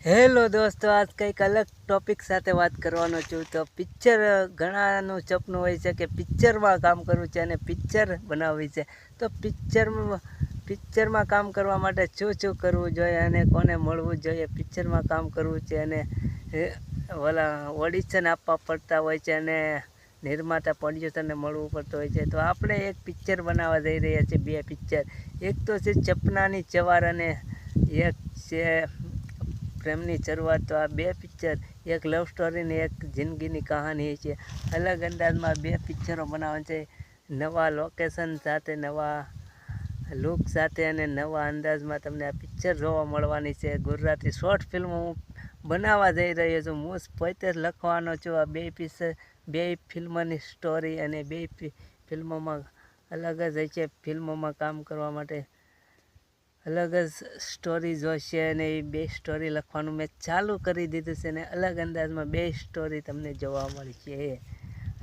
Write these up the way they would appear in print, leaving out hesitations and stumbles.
Hello દોસ્તો, આજ કંઈક અલગ ટોપિક સાથે વાત કરવાનો છું. તો પિક્ચર ઘણાનું સપનું હોય છે કે પિક્ચરમાં કામ કરવું છે અને પિક્ચર બનાવવી છે. તો પિક્ચરમાં કામ કરવા માટે શું કરવું જોઈએ અને કોને મળવું જોઈએ. પિક્ચરમાં કામ કરવું છે અને ઓડિશન આપવા પડતા હોય છે અને નિર્માતા પ્રોડ્યુસરને મળવું પડતું હોય છે. તો આપણે એક પિક્ચર બનાવવા જઈ રહ્યા છીએ, બે પિક્ચર. એક તો છે સપનાની સવાર અને એક છે પ્રેમની શરૂઆત. તો આ બે પિક્ચર, એક લવ સ્ટોરી ને એક જિંદગીની કહાની છે. અલગ અંદાજમાં બે પિક્ચરો બનાવવા છે, નવા લોકેશન સાથે, નવા લુક સાથે અને નવા અંદાજમાં તમને આ પિક્ચર જોવા મળવાની છે. ગુજરાતી શોર્ટ ફિલ્મ હું બનાવવા જઈ રહ્યો છું. હું પોતે જ લખવાનો છું આ બે ફિલ્મની સ્ટોરી, અને બે ફિલ્મોમાં અલગ જ હોય છે. ફિલ્મોમાં કામ કરવા માટે અલગ જ સ્ટોરી જોઈશે અને એ બે સ્ટોરી લખવાનું મેં ચાલુ કરી દીધું છે. અને અલગ અંદાજમાં બે સ્ટોરી તમને જોવા મળશે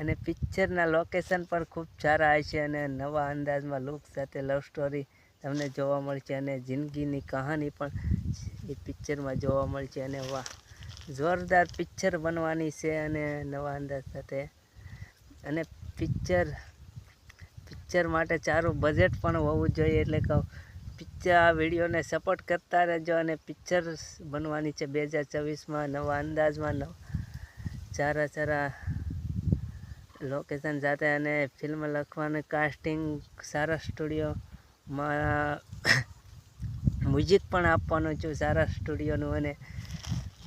અને પિક્ચરના લોકેશન પણ ખૂબ સારા હોય છે અને નવા અંદાજમાં લુક સાથે લવ સ્ટોરી તમને જોવા મળશે અને જિંદગીની કહાની પણ એ પિક્ચરમાં જોવા મળશે. અને વાહ, જોરદાર પિક્ચર બનવાની છે અને નવા અંદાજ સાથે. અને પિક્ચર માટે સારું બજેટ પણ હોવું જોઈએ. એટલે કહું, આ વિડીયોને સપોર્ટ કરતા રહેજો. અને પિક્ચર બનવાની છે 2024માં નવા અંદાજમાં, સારા લોકેશન સાથે અને ફિલ્મ લખવાનું કાસ્ટિંગ સારા સ્ટુડિયોમાં મ્યુઝિક પણ આપવાનું છું, સારા સ્ટુડિયોનું. અને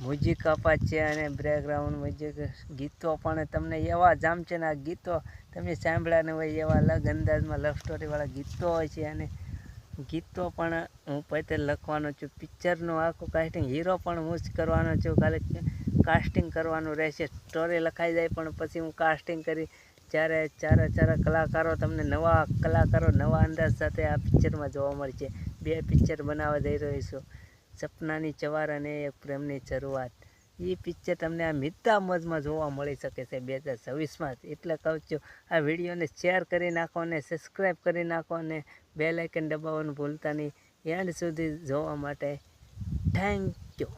મ્યુઝિક અપાય છે અને બેકગ્રાઉન્ડ મ્યુઝિક, ગીતો પણ તમને એવા જામશે ને, આ ગીતો તમે સાંભળ્યા ન હોય એવા અલગ અંદાજમાં લવ સ્ટોરીવાળા ગીતો હોય છે. અને ગીતો પણ હું પોતે લખવાનો છું. પિક્ચરનું આખું કાસ્ટિંગ, હીરો પણ હું જ કરવાનો છું. ખાલી કાસ્ટિંગ કરવાનું રહેશે. સ્ટોરી લખાઈ જાય પણ પછી હું કાસ્ટિંગ કરી, જ્યારે સારા કલાકારો, તમને નવા કલાકારો નવા અંદાજ સાથે આ પિક્ચરમાં જોવા મળશે. બે પિક્ચર બનાવવા જઈ રહ્યો છું, સપનાની સવાર અને એક પ્રેમની શરૂઆત. એ પિક્ચર તમને આ મિતા મોજમાં જોવા મળી શકે છે 2024માં. એટલે કહું છું, આ વિડીયોને શેર કરી નાખો અને સબસ્ક્રાઈબ કરી નાખો અને બેલ આઇકન દબાવવાનું ભૂલતા નહીં. એન્ડ સુધી જોવા માટે થેન્ક યુ.